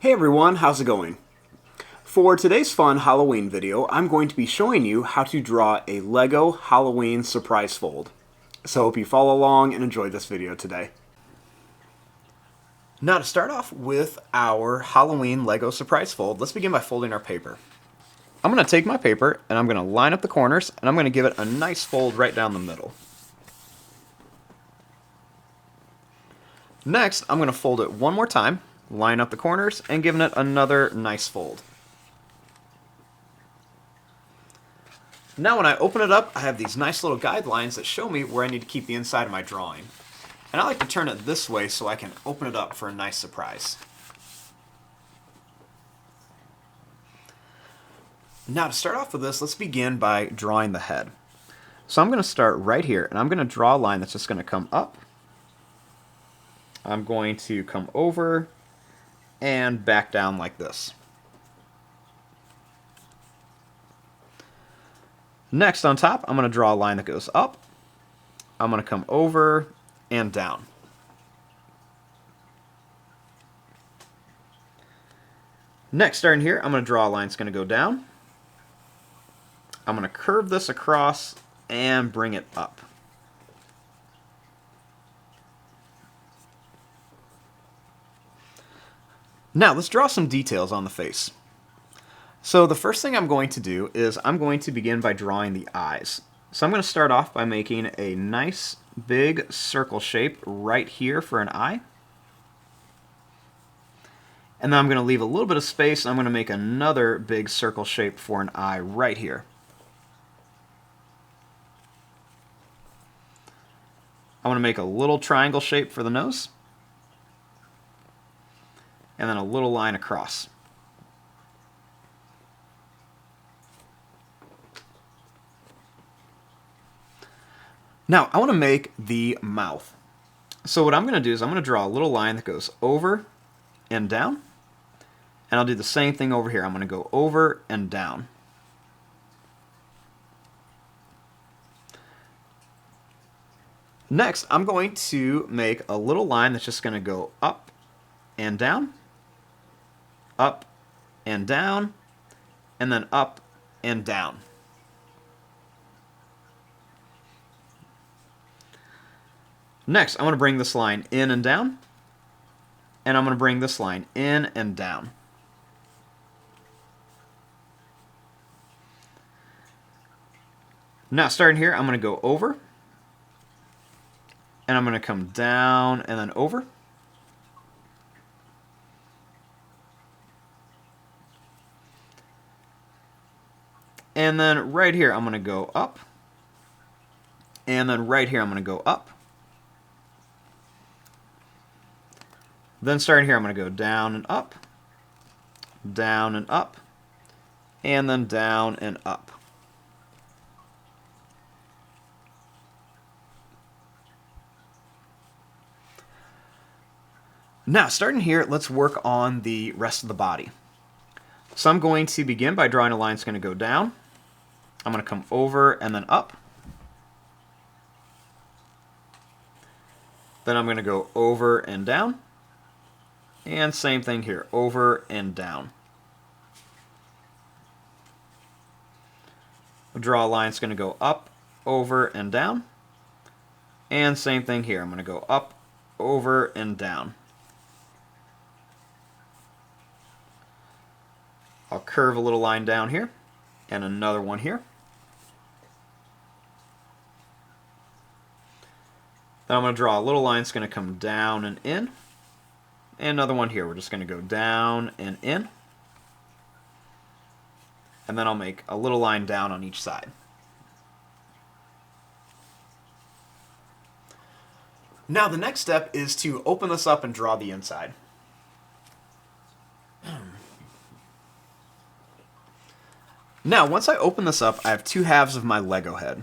Hey everyone, how's it going? For today's fun Halloween video, I'm going to be showing you how to draw a Lego Halloween surprise fold. So I hope you follow along and enjoy this video today. Now to start off with our Halloween Lego surprise fold, let's begin by folding our paper. I'm going to take my paper and I'm going to line up the corners and I'm going to give it a nice fold right down the middle. Next, I'm going to fold it one more time, line up the corners, and giving it another nice fold. Now when I open it up, I have these nice little guidelines that show me where I need to keep the inside of my drawing. And I like to turn it this way so I can open it up for a nice surprise. Now to start off with this, let's begin by drawing the head. So I'm going to start right here, and I'm going to draw a line that's just going to come up. I'm going to come over and back down like this. Next, on top, I'm going to draw a line that goes up. I'm going to come over and down. Next, starting here, I'm going to draw a line that's going to go down. I'm going to curve this across and bring it up. Now, let's draw some details on the face. So the first thing I'm going to do is I'm going to begin by drawing the eyes. So I'm going to start off by making a nice big circle shape right here for an eye. And then I'm going to leave a little bit of space and I'm going to make another big circle shape for an eye right here. I want to make a little triangle shape for the nose. And then a little line across. Now, I want to make the mouth. So what I'm going to do is I'm going to draw a little line that goes over and down. And I'll do the same thing over here. I'm going to go over and down. Next, I'm going to make a little line that's just going to go up and down, up and down, and then up and down. Next, I'm going to bring this line in and down, and I'm going to bring this line in and down. Now, starting here, I'm going to go over, and I'm going to come down and then over. And then right here, I'm going to go up. And then right here, I'm going to go up. Then starting here, I'm going to go down and up, and up, and then down and up. Now, starting here, let's work on the rest of the body. So I'm going to begin by drawing a line that's going to go down. I'm going to come over and then up. Then I'm going to go over and down. And same thing here, over and down. I'll draw a line that's going to go up, over, and down. And same thing here, I'm going to go up, over, and down. I'll curve a little line down here, and another one here. Then I'm going to draw a little line that's going to come down and in. And another one here. We're just going to go down and in. And then I'll make a little line down on each side. Now the next step is to open this up and draw the inside. Now, once I open this up, I have two halves of my Lego head.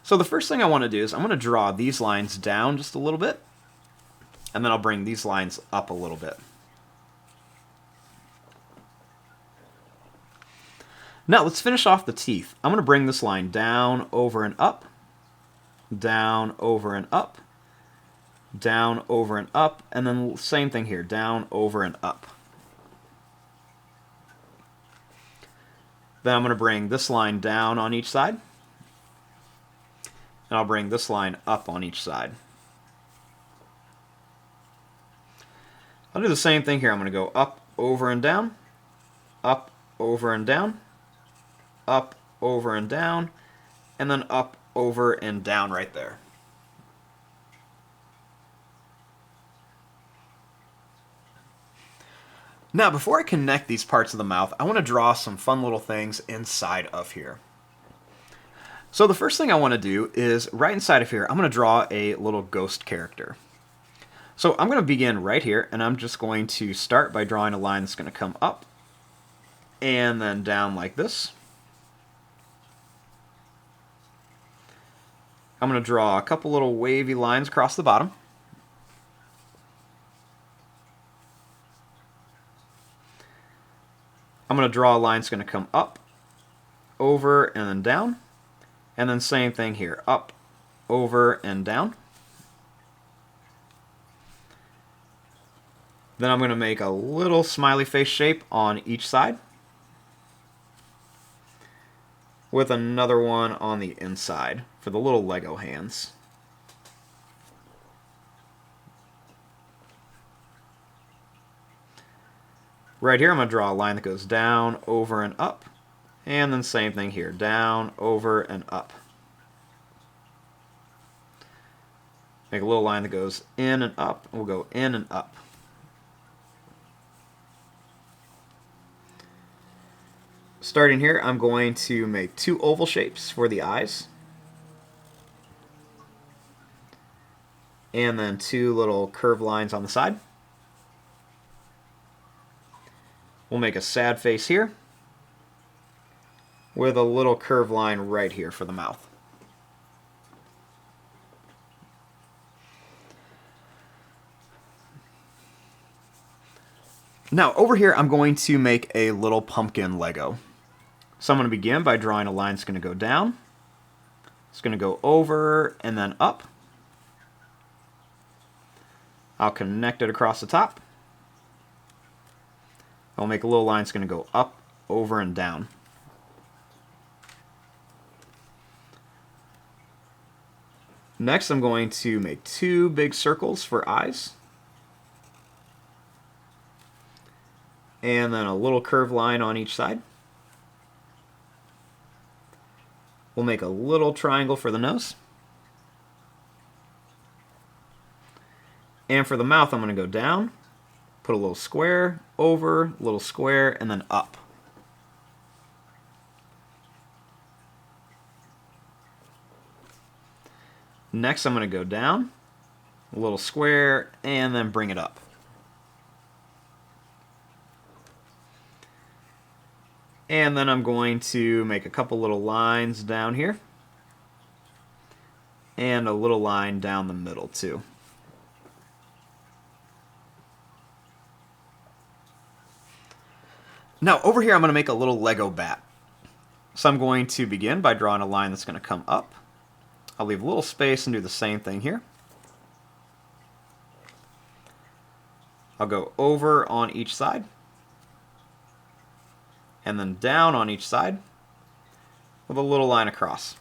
So the first thing I want to do is I'm going to draw these lines down just a little bit. And then I'll bring these lines up a little bit. Now let's finish off the teeth. I'm going to bring this line down, over, and up. Down, over, and up. Down, over, and up. And then same thing here, down, over, and up. Then I'm going to bring this line down on each side. And I'll bring this line up on each side. I'll do the same thing here. I'm going to go up, over, and down, up, over, and down, up, over, and down, and then up, over, and down right there. Now, before I connect these parts of the mouth, I want to draw some fun little things inside of here. So the first thing I want to do is right inside of here, I'm going to draw a little ghost character. So I'm going to begin right here, and I'm just going to start by drawing a line that's going to come up and then down like this. I'm going to draw a couple little wavy lines across the bottom. I'm going to draw a line that's going to come up, over, and then down. And then same thing here, up, over, and down. Then I'm going to make a little smiley face shape on each side, with another one on the inside for the little Lego hands. Right here I'm going to draw a line that goes down, over, and up. And then same thing here, down, over, and up. Make a little line that goes in and up. We'll go in and up. Starting here, I'm going to make two oval shapes for the eyes. And then two little curved lines on the side. We'll make a sad face here, with a little curved line right here for the mouth. Now over here I'm going to make a little pumpkin Lego. So I'm going to begin by drawing a line that's going to go down. It's going to go over and then up. I'll connect it across the top. I'll make a little line that's going to go up, over, and down. Next, I'm going to make two big circles for eyes. And then a little curved line on each side. We'll make a little triangle for the nose. And for the mouth, I'm going to go down, put a little square, over, a little square, and then up. Next, I'm going to go down, a little square, and then bring it up. And then I'm going to make a couple little lines down here. And a little line down the middle, too. Now, over here, I'm going to make a little Lego bat. So I'm going to begin by drawing a line that's going to come up. I'll leave a little space and do the same thing here. I'll go over on each side. And then down on each side with a little line across.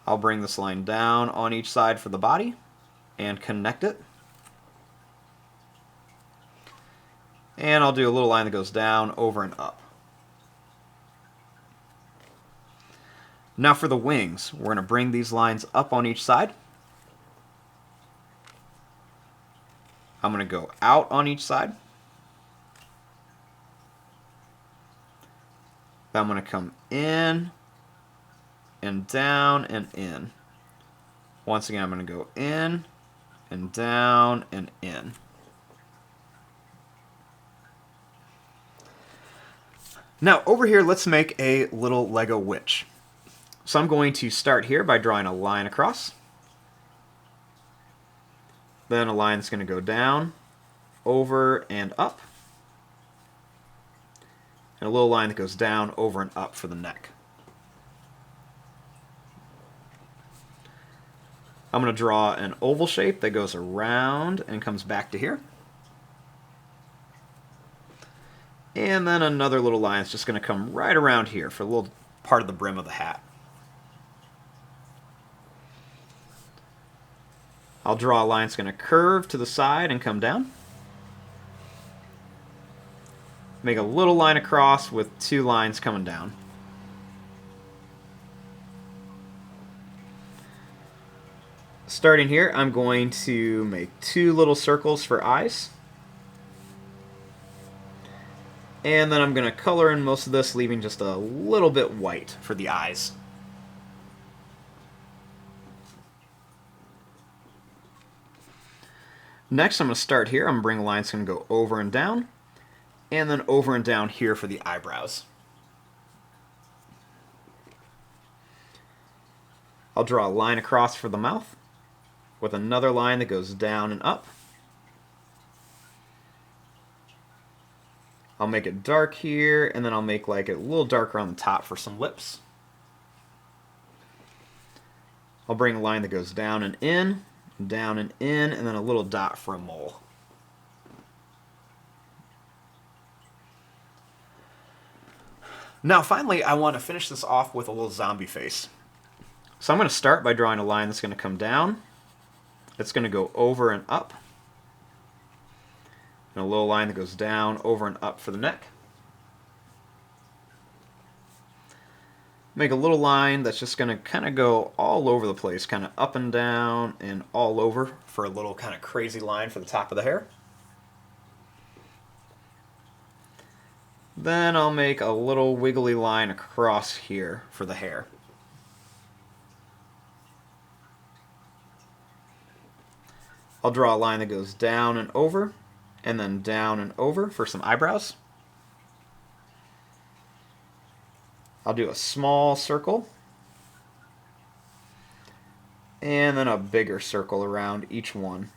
I'll bring this line down on each side for the body and connect it. And I'll do a little line that goes down, over, and up. Now for the wings, we're going to bring these lines up on each side. I'm going to go out on each side. Then I'm going to come in and down and in. Once again, I'm going to go in and down and in. Now over here, let's make a little Lego witch. So I'm going to start here by drawing a line across. Then a line that's going to go down, over, and up. And a little line that goes down, over, and up for the neck. I'm going to draw an oval shape that goes around and comes back to here. And then another little line is just going to come right around here for a little part of the brim of the hat. I'll draw a line that's going to curve to the side and come down. Make a little line across with two lines coming down. Starting here, I'm going to make two little circles for eyes. And then I'm going to color in most of this, leaving just a little bit white for the eyes. Next, I'm going to start here. I'm going to bring a line that's going to go over and down, and then over and down here for the eyebrows. I'll draw a line across for the mouth, with another line that goes down and up. I'll make it dark here, and then I'll make like it a little darker on the top for some lips. I'll bring a line that goes down and in, and then a little dot for a mole. Now finally, I want to finish this off with a little zombie face. So I'm going to start by drawing a line that's going to come down. It's going to go over and up. And a little line that goes down, over and up for the neck. Make a little line that's just going to kind of go all over the place, kind of up and down and all over for a little kind of crazy line for the top of the hair. Then I'll make a little wiggly line across here for the hair. I'll draw a line that goes down and over, and then down and over for some eyebrows. I'll do a small circle, and then a bigger circle around each one.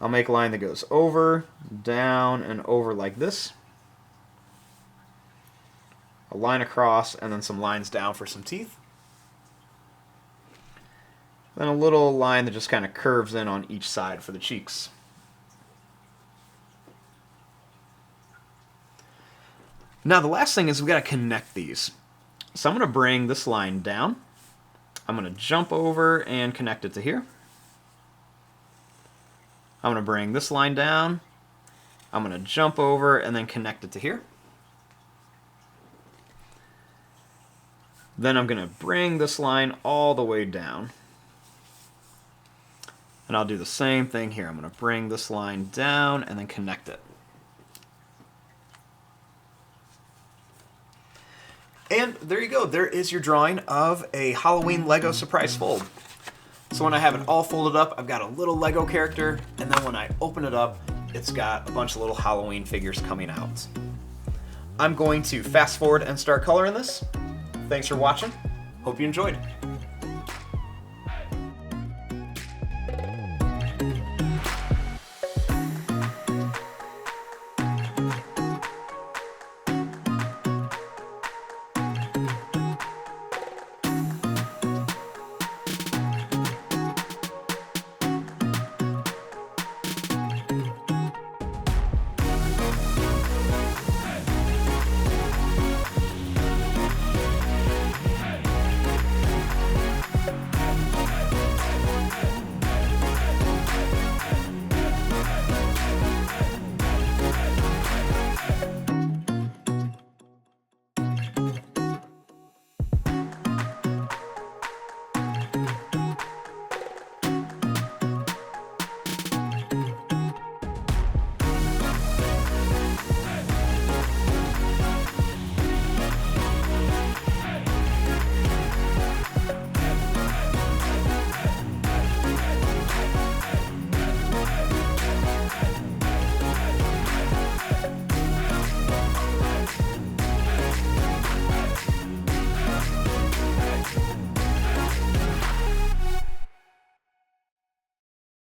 I'll make a line that goes over, down, and over like this. A line across, and then some lines down for some teeth. Then a little line that just kind of curves in on each side for the cheeks. Now the last thing is we've got to connect these. So I'm going to bring this line down. I'm going to jump over and connect it to here. I'm going to bring this line down. I'm going to jump over and then connect it to here. Then I'm going to bring this line all the way down. And I'll do the same thing here. I'm going to bring this line down and then connect it. And there you go. There is your drawing of a Halloween Lego surprise fold. So when I have it all folded up, I've got a little Lego character, and then when I open it up, it's got a bunch of little Halloween figures coming out. I'm going to fast forward and start coloring this. Thanks for watching. Hope you enjoyed.